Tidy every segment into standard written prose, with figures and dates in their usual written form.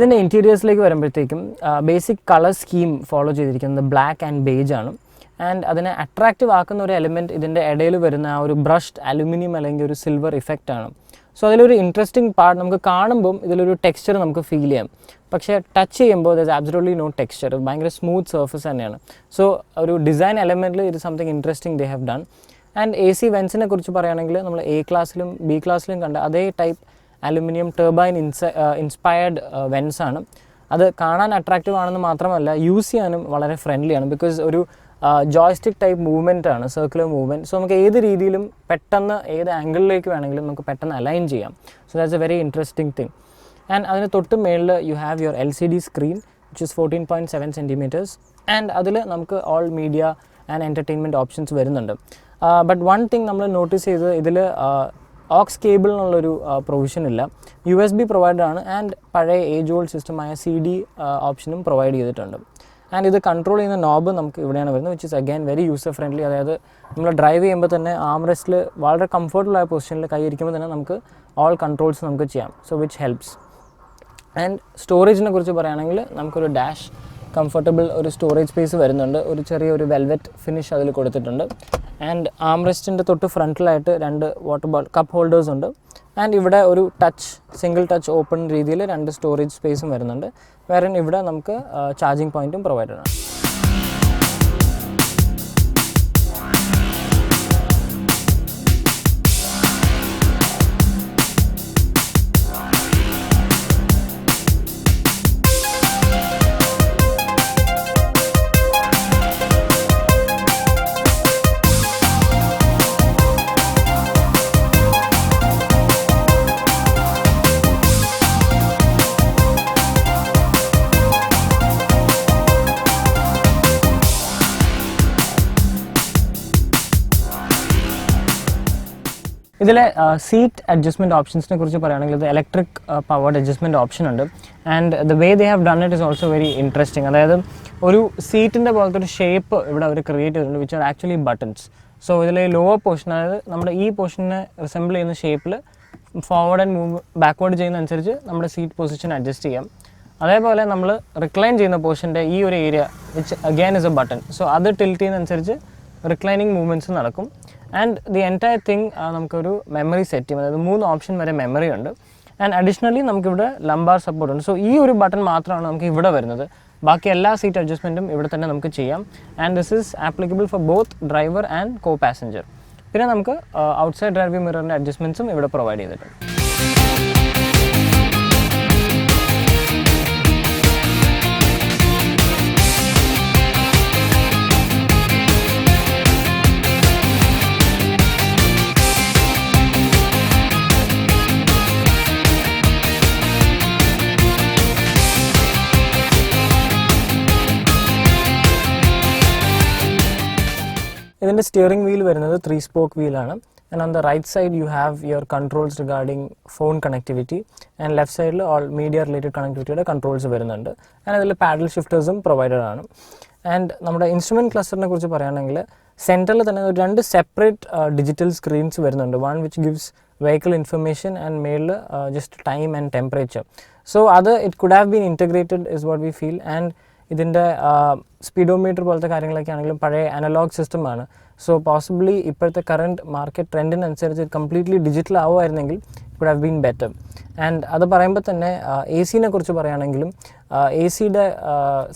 ഇതിൻ്റെ ഇൻറ്റീരിയേഴ്സിലേക്ക് വരുമ്പോഴത്തേക്കും basic colour scheme follow ചെയ്തിരിക്കുന്നത് ബ്ലാക്ക് ആൻഡ് ബേജ് ആണ്. ആൻഡ് അതിനെ അട്രാക്റ്റീവ് ആക്കുന്ന ഒരു എലിമെൻറ്റ് ഇതിൻ്റെ ഇടയിൽ വരുന്ന ആ ഒരു ബ്രഷ്ഡ് അലുമിനിയം അല്ലെങ്കിൽ ഒരു സിൽവർ ഇഫക്റ്റ് ആണ്. സോ അതിലൊരു ഇൻട്രസ്റ്റിംഗ് പാർട്ട് നമുക്ക് കാണുമ്പം ഇതിലൊരു ടെക്സ്ചർ നമുക്ക് ഫീൽ ചെയ്യാം. പക്ഷേ ടച്ച് ചെയ്യുമ്പോൾ there is absolutely no texture. ഭയങ്കര സ്മൂത്ത് സർഫസ് തന്നെയാണ്. സോ ഒരു ഡിസൈൻ എലമെൻറ്റിൽ ഇത് something interesting they have done. And A C വെൻസിനെ കുറിച്ച് പറയുകയാണെങ്കിൽ നമ്മൾ എ ക്ലാസ്സിലും ബി ക്ലാസ്സിലും കണ്ട അതേ ടൈപ്പ് അലുമിനിയം ടർബൈൻ ഇൻസ്പയർഡ് വെൻസാണ്. അത് കാണാൻ അട്രാക്റ്റീവ് ആണെന്ന് മാത്രമല്ല യൂസ് ചെയ്യാനും വളരെ ഫ്രണ്ട്ലിയാണ്. ബിക്കോസ് ഒരു ജോയ്സ്റ്റിക് ടൈപ്പ് മൂവ്മെൻ്റ് ആണ്, സർക്കുലർ മൂവ്മെൻറ്റ്. സോ നമുക്ക് ഏത് രീതിയിലും പെട്ടെന്ന് ഏത് ആംഗിളിലേക്ക് വേണമെങ്കിലും നമുക്ക് പെട്ടെന്ന് അലൈൻ ചെയ്യാം. So that's A very interesting thing. And അതിന് തൊട്ട് മേളിൽ U have your LCD screen which is 14.7 centimeters. And അതിൽ നമുക്ക് all media and entertainment options വരുന്നുണ്ട്. ബട്ട് വൺ തിങ് നമ്മൾ നോട്ടീസ് ചെയ്തത് ഇതിൽ ഓക്സ് കേബിൾ എന്നുള്ളൊരു പ്രൊവിഷൻ ഇല്ല. USB പ്രൊവൈഡഡ് ആണ്. ആൻഡ് പഴയ ഏജ് ഓൾഡ് സിസ്റ്റമായ CD ഓപ്ഷനും പ്രൊവൈഡ് ചെയ്തിട്ടുണ്ട്. ആൻഡ് ഇത് കൺട്രോൾ ചെയ്യുന്ന നോബ് നമുക്ക് ഇവിടെയാണ് വരുന്നത്, which is again very user friendly. അതായത് നമ്മൾ ഡ്രൈവ് ചെയ്യുമ്പോൾ തന്നെ ആംറെസ്റ്റിൽ വളരെ കംഫർട്ടബിൾ ആയ പൊസിഷനിൽ കൈ ഇരിക്കുമ്പോൾ തന്നെ നമുക്ക് ഓൾ കൺട്രോൾസ് നമുക്ക് ചെയ്യാം. So which helps. ആൻഡ് സ്റ്റോറേജിനെ കുറിച്ച് പറയുകയാണെങ്കിൽ നമുക്കൊരു ഡാഷ് കംഫർട്ടബിൾ ഒരു സ്റ്റോറേജ് സ്പേസ് വരുന്നുണ്ട്. ഒരു ചെറിയൊരു വെൽവെറ്റ് ഫിനിഷ് അതിൽ കൊടുത്തിട്ടുണ്ട്. ആൻഡ് ആംറെസ്റ്റിൻ്റെ തൊട്ട് ഫ്രണ്ടിലായിട്ട് 2 വാട്ടർ കപ്പ് ഹോൾഡേഴ്സ് ഉണ്ട്. ആൻഡ് ഇവിടെ ഒരു സിംഗിൾ ടച്ച് ഓപ്പൺ രീതിയിൽ 2 സ്റ്റോറേജ് സ്പേസും വരുന്നുണ്ട്. വേറെ ഇവിടെ നമുക്ക് ചാർജിങ് പോയിൻറ്റും പ്രൊവൈഡഡ് ആണ്. ഇതിലെ സീറ്റ് അഡ്ജസ്റ്റ്മെൻറ്റ് ഓപ്ഷൻസിനെ കുറിച്ച് പറയുകയാണെങ്കിൽ ഇത് ഇലക്ട്രിക് പവർഡ് അഡ്ജസ്റ്റ്മെൻറ്റ് ഓപ്ഷൻ ഉണ്ട്. And the way they have done it is also very interesting. അതായത് ഒരു സീറ്റിൻ്റെ പോലത്തെ ഒരു ഷേപ്പ് ഇവിടെ അവർ ക്രിയേറ്റ് ചെയ്തിട്ടുണ്ട് which are actually buttons. So ഇതിലെ ലോവർ പോർഷൻ, അതായത് നമ്മുടെ ഈ പോർഷനെ റിസംബിൾ ചെയ്യുന്ന ഷേപ്പിൽ ഫോർവേഡ് ആൻഡ് ബാക്ക്വേർഡ് ചെയ്യുന്ന അനുസരിച്ച് നമ്മുടെ സീറ്റ് പൊസിഷൻ അഡ്ജസ്റ്റ് ചെയ്യാം. അതേപോലെ നമ്മൾ റിക്ലൈൻ ചെയ്യുന്ന പോർഷൻ്റെ ഈ ഒരു area which again is A button. So അത് ടിൽറ്റ് ചെയ്യുന്നതനുസരിച്ച് റിക്ലൈനിങ് മൂവ്മെൻറ്റ്സ് നടക്കും. ആൻഡ് ദി എൻറ്റയർ തിങ് നമുക്കൊരു മെമ്മറി സെറ്റ് ചെയ്യും. അതായത് 3 ഓപ്ഷൻ വരെ മെമ്മറി ഉണ്ട്. ആൻഡ് അഡീഷണലി നമുക്കിവിടെ ലംബാർ സപ്പോർട്ട് ഉണ്ട്. സോ ഈ ഒരു ബട്ടൺ മാത്രമാണ് നമുക്ക് ഇവിടെ വരുന്നത്. ബാക്കി എല്ലാ സീറ്റ് അഡ്ജസ്റ്റ്മെൻറ്റും ഇവിടെ തന്നെ നമുക്ക് ചെയ്യാം. And this is applicable for both driver and co passenger. പിന്നെ നമുക്ക് ഔട്ട്സൈഡ് ഡ്രൈവ് വ്യൂ മിററിൻ്റെ അഡ്ജസ്റ്റ്മെൻറ്റ്സും ഇവിടെ പ്രൊവൈഡ് ചെയ്തിട്ടുണ്ട്. ഇതിൻ്റെ സ്റ്റിയറിംഗ് വീൽ വരുന്നത് 3-spoke വീലാണ്. And on the right side you have your controls regarding phone connectivity. And left സൈഡിൽ ഓൾ മീഡിയ റിലേറ്റഡ് കണക്ടിവിറ്റിയുടെ കൺട്രോൾസ് വരുന്നുണ്ട്. ആൻഡ് അതിൽ പാഡൽ ഷിഫ്റ്റേഴ്സും പ്രൊവൈഡഡ് ആണ്. ആൻഡ് നമ്മുടെ ഇൻസ്ട്രുമെൻറ്റ് ക്ലസ്റ്ററിനെ കുറിച്ച് പറയുകയാണെങ്കിൽ സെൻറ്ററിൽ തന്നെ 2 സെപ്പറേറ്റ് ഡിജിറ്റൽ സ്ക്രീൻസ് വരുന്നുണ്ട്. One which gives vehicle information and മേളിൽ just time and temperature. So അത് it could have been integrated is what we feel. And ഇതിൻ്റെ സ്പീഡോമീറ്റർ പോലത്തെ കാര്യങ്ങളൊക്കെ ആണെങ്കിലും പഴയ അനലോഗ് സിസ്റ്റമാണ്. സോ പോസിബിളി ഇപ്പോഴത്തെ കറണ്ട് മാർക്കറ്റ് ട്രെൻഡിനനുസരിച്ച് കംപ്ലീറ്റ്ലി ഡിജിറ്റൽ ആവുമായിരുന്നെങ്കിൽ it could have been better. And അത് പറയുമ്പോൾ തന്നെ AC കുറിച്ച് പറയുകയാണെങ്കിലും AC-യുടെ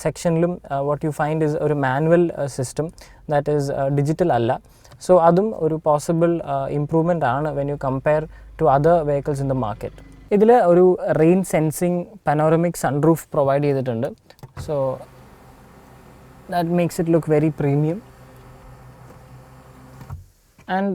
സെക്ഷനിലും വാട്ട് യു ഫൈൻഡ് ഇസ് ഒരു manual system that is digital അല്ല. സോ അതും ഒരു പോസിബിൾ ഇംപ്രൂവ്മെൻ്റ് ആണ് when you compare to other vehicles in the market. ഇതിൽ ഒരു rain sensing panoramic sunroof provide ചെയ്തിട്ടുണ്ട്. So that makes it look very premium. And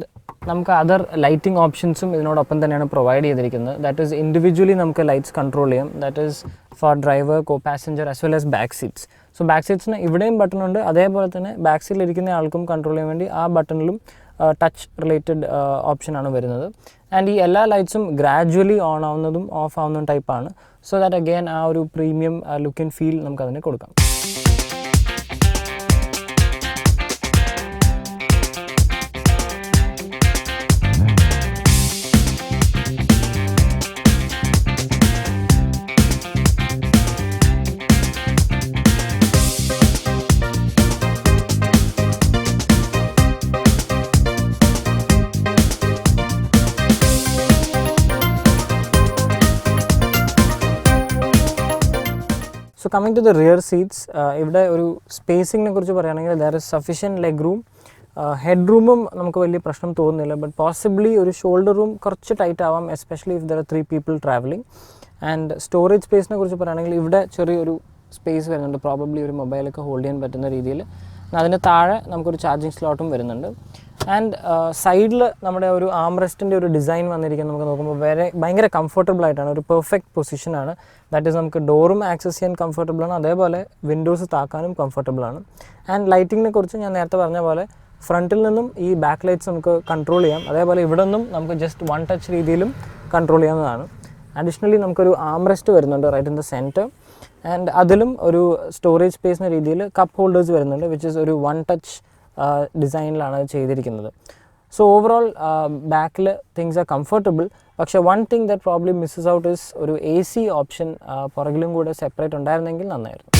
നമുക്ക് other lighting ഓപ്ഷൻസും ഇതിനോടൊപ്പം തന്നെയാണ് പ്രൊവൈഡ് ചെയ്തിരിക്കുന്നത്. ദാറ്റ് ഈസ് ഇൻഡിവിജ്വലി നമുക്ക് ലൈറ്റ്സ് കൺട്രോൾ ചെയ്യാം. That is for driver, co passenger as well as back seats. So back സീറ്റ്സിന് ഇവിടെയും ബട്ടൺ ഉണ്ട്. അതേപോലെ തന്നെ ബാക്ക് സീറ്റിൽ ഇരിക്കുന്ന ആൾക്കും കൺട്രോൾ ചെയ്യാൻ വേണ്ടി ആ ബട്ടണിലും ടച്ച് റിലേറ്റഡ് ഓപ്ഷനാണ് വരുന്നത്. ആൻഡ് ഈ എല്ലാ ലൈറ്റ്സും ഗ്രാജുവലി ഓൺ ആവുന്നതും ഓഫ് ആവുന്നതും ടൈപ്പാണ്. സോ ദാറ്റ് അഗെയിൻ ആ ഒരു പ്രീമിയം ലുക്ക് ആൻഡ് ഫീൽ നമുക്കതിന് കൊടുക്കാം. Coming to the rear seats, ഇവിടെ ഒരു സ്പേസിങ്ങിനെ കുറിച്ച് പറയുകയാണെങ്കിൽ there is sufficient leg room. Head റൂമും നമുക്ക് വലിയ പ്രശ്നം തോന്നുന്നില്ല, ബട്ട് പോസിബിളി ഒരു ഷോൾഡർ റൂം കുറച്ച് ടൈറ്റ് ആവാം, especially if there are 3 people travelling. And storage സ്പേസിനെ കുറിച്ച് പറയുകയാണെങ്കിൽ ഇവിടെ ചെറിയൊരു സ്പേസ് വരുന്നുണ്ട്, പ്രോബബ്ലി ഒരു മൊബൈലൊക്കെ ഹോൾഡ് ചെയ്യാൻ പറ്റുന്ന രീതിയിൽ. അതിന് താഴെ നമുക്കൊരു ചാർജിങ് സ്ലോട്ടും വരുന്നുണ്ട്. ആൻഡ് സൈഡിൽ നമ്മുടെ ഒരു ആം റെസ്റ്റിൻ്റെ ഒരു ഡിസൈൻ വന്നിരിക്കുന്നത് നമുക്ക് നോക്കുമ്പോൾ ഭയങ്കര കംഫർട്ടബിൾ ആയിട്ടാണ്, ഒരു പെർഫെക്റ്റ് പൊസിഷനാണ്. ദാറ്റ് ഈസ് നമുക്ക് ഡോറും ആക്സസ് ചെയ്യാൻ കംഫർട്ടബിളാണ്, അതേപോലെ വിൻഡോസ് താക്കാനും കംഫർട്ടബിളാണ്. ആൻഡ് ലൈറ്റിങ്ങിനെ കുറിച്ച് ഞാൻ നേരത്തെ പറഞ്ഞ പോലെ ഫ്രണ്ടിൽ നിന്നും ഈ ബാക്ക് ലൈറ്റ്സ് നമുക്ക് കൺട്രോൾ ചെയ്യാം, അതേപോലെ ഇവിടെ നിന്നും നമുക്ക് ജസ്റ്റ് 1 touch രീതിയിലും കൺട്രോൾ ചെയ്യാവുന്നതാണ്. അഡീഷണലി നമുക്കൊരു ആം റെസ്റ്റ് വരുന്നുണ്ട് right in the centre. And അതിലും ഒരു സ്റ്റോറേജ് സ്പേസിൻ്റെ രീതിയിൽ കപ്പ് ഹോൾഡേഴ്സ് വരുന്നുണ്ട്, വിച്ച് ഇസ് ഒരു 1 touch ഡിസൈനിലാണ് ചെയ്തിരിക്കുന്നത്. സോ ഓവറോൾ ബാക്കിൽ തിങ്സ് ആർ കംഫർട്ടബിൾ. പക്ഷേ one thing that probably misses out is ഒരു AC ഓപ്ഷൻ പുറകിലും കൂടെ സെപ്പറേറ്റ് ഉണ്ടായിരുന്നെങ്കിൽ നന്നായിരുന്നു.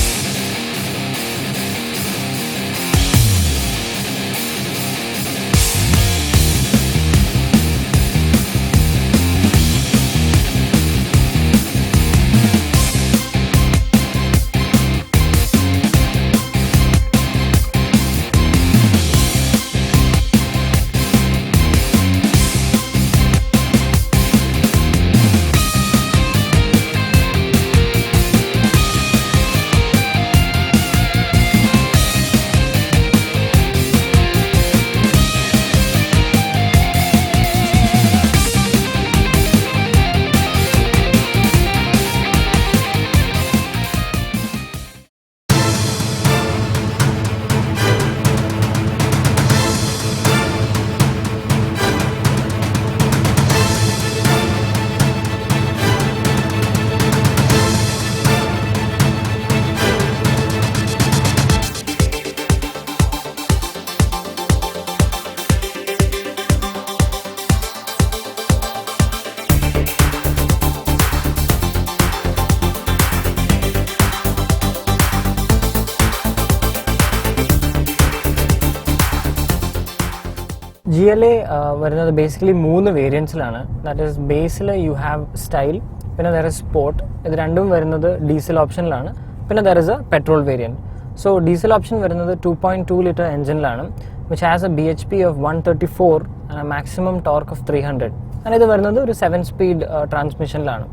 GLA വരുന്നത് ബേസിക്കലി 3 വേരിയൻസിലാണ്. ദാറ്റ് ഈസ് ബേസിൽ യു ഹാവ് സ്റ്റൈൽ, പിന്നെ ദർ ഇസ് സ്പോർട്ട്. ഇത് രണ്ടും വരുന്നത് ഡീസൽ ഓപ്ഷനിലാണ്. പിന്നെ there is a petrol variant. So diesel option വരുന്നത് 2.2 liter എഞ്ചിനിലാണ്, which has a BHP of 134 and a maximum torque of 300. And ഇത് വരുന്നത് ഒരു 7-speed ട്രാൻസ്മിഷനിലാണ്.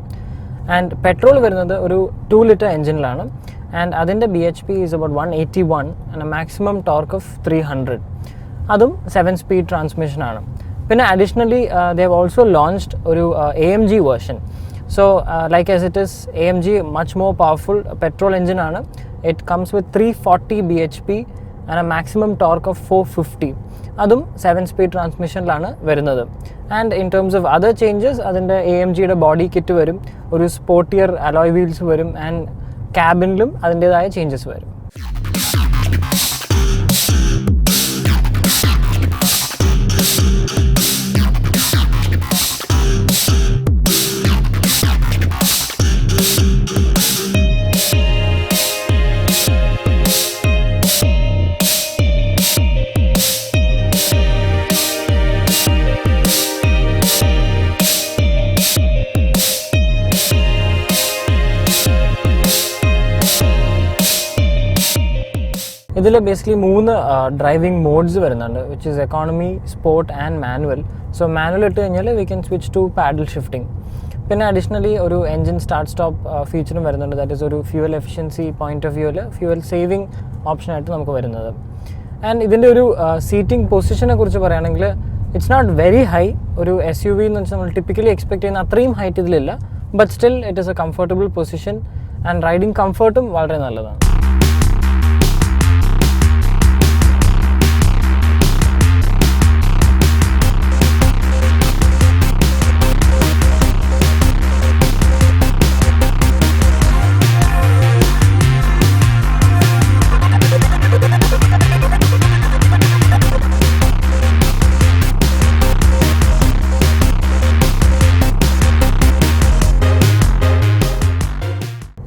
ആൻഡ് പെട്രോൾ വരുന്നത് ഒരു 2 liter എഞ്ചിനിലാണ്, ആൻഡ് അതിൻ്റെ BHP is about 181 and a maximum torque of 300. അതും 7-speed ട്രാൻസ്മിഷനാണ്. പിന്നെ additionally they have also launched ഒരു AMG version. So like as it is AMG much more powerful petrol എഞ്ചിനാണ്. It comes with 340 BHP and a maximum torque of 450. അതും 7-speed ട്രാൻസ്മിഷനിലാണ് വരുന്നത്. And in terms of other changes, അതിൻ്റെ AMGയുടെ body kit വരും, ഒരു sportier alloy wheels വരും, and ക്യാബിനിലും അതിൻ്റേതായ ചേഞ്ചസ് വരും. ഇതിൽ ബേസിക്കലി 3 ഡ്രൈവിംഗ് മോഡ്സ് വരുന്നുണ്ട്, which is economy, sport and manual. So manual ഇട്ട് കഴിഞ്ഞാൽ we can switch to paddle shifting. പിന്നെ അഡീഷണലി ഒരു എൻജിൻ സ്റ്റാർട്ട് സ്റ്റോപ്പ് ഫീച്ചറും വരുന്നുണ്ട്. ദാറ്റ് ഈസ് ഒരു ഫ്യൂവൽ എഫിഷ്യൻസി പോയിന്റ് ഓഫ് വ്യൂവിൽ ഫ്യൂവൽ സേവിങ് ഓപ്ഷനായിട്ട് നമുക്ക് വരുന്നത്. ആൻഡ് ഇതിൻ്റെ ഒരു സീറ്റിംഗ് പൊസിഷനെ കുറിച്ച് പറയുകയാണെങ്കിൽ ഇറ്റ്സ് നോട്ട് വെരി ഹൈ. ഒരു SUV എന്ന് വെച്ചാൽ നമ്മൾ ടിപ്പിക്കലി എക്സ്പെക്ട് ചെയ്യുന്ന അത്രയും height ഇതിലില്ല, but still it is a comfortable position and riding കംഫർട്ടും വളരെ നല്ലതാണ്.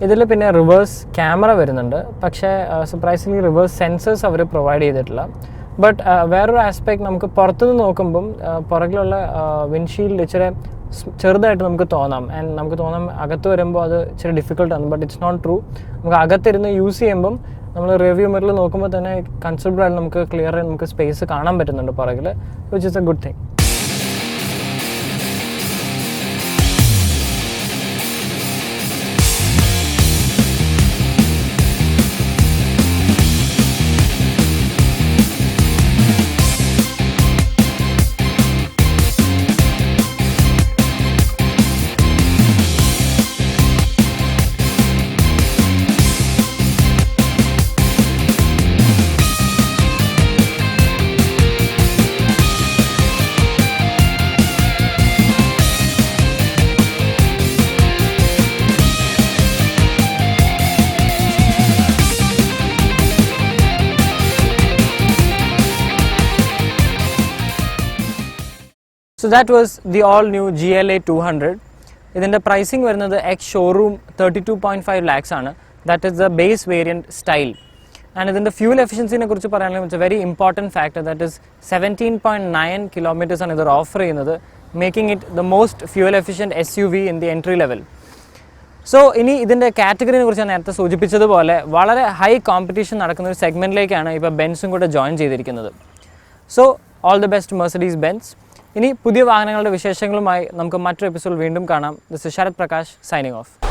ഇതിൽ പിന്നെ റിവേഴ്സ് ക്യാമറ വരുന്നുണ്ട്, പക്ഷേ സർപ്രൈസിംഗ്ലി റിവേഴ്സ് സെൻസേഴ്സ് അവർ പ്രൊവൈഡ് ചെയ്തിട്ടില്ല. ബട്ട് വേറൊരു ആസ്പെക്ട്, നമുക്ക് പുറത്തുനിന്ന് നോക്കുമ്പം പുറകിലുള്ള വിൻഷീൽഡ് ഇച്ചിരി ചെറുതായിട്ട് നമുക്ക് തോന്നാം, ആൻഡ് നമുക്ക് തോന്നാം അകത്ത് വരുമ്പോൾ അത് ഇച്ചിരി ഡിഫിക്കൽട്ടാണ്. But it's not true. നമുക്ക് അകത്തിരുന്ന് യൂസ് ചെയ്യുമ്പം നമ്മൾ റിവ്യൂ മിററിൽ നോക്കുമ്പോൾ തന്നെ കൺസിഡറബിൾ ആയിട്ട് നമുക്ക് ക്ലിയർ നമുക്ക് സ്പേസ് കാണാൻ പറ്റുന്നുണ്ട് പുറകിൽ, which is A good thing. So that was the all new GLA 200. ഇതിൻ്റെ പ്രൈസിങ് വരുന്നത് എക്സ് ഷോറൂം 32.5 lakhs ആണ്. That is the base variant style. And ഇതിൻ്റെ ഫ്യൂൽ എഫിഷ്യൻസിനെ കുറിച്ച് പറയുകയാണെങ്കിൽ it's A very important factor. That is 17.9 kilometers ആണ് ഇത് offer ചെയ്യുന്നത്, making it the most fuel efficient SUV in the entry level. So ഇനി ഇതിൻ്റെ കാറ്റഗറിനെ കുറിച്ച് ഞാൻ നേരത്തെ സൂചിപ്പിച്ചതുപോലെ വളരെ ഹൈ കോമ്പറ്റീഷൻ നടക്കുന്ന ഒരു സെഗ്മെൻറ്റിലേക്കാണ് ഇപ്പോൾ ബെൻസും കൂടെ ജോയിൻ ചെയ്തിരിക്കുന്നത്. So all the best Mercedes Benz. ഇനി പുതിയ വാഹനങ്ങളുടെ വിശേഷങ്ങളുമായി നമുക്ക് മറ്റൊരു എപ്പിസോഡ് വീണ്ടും കാണാം. This is Sarath Prakash signing of.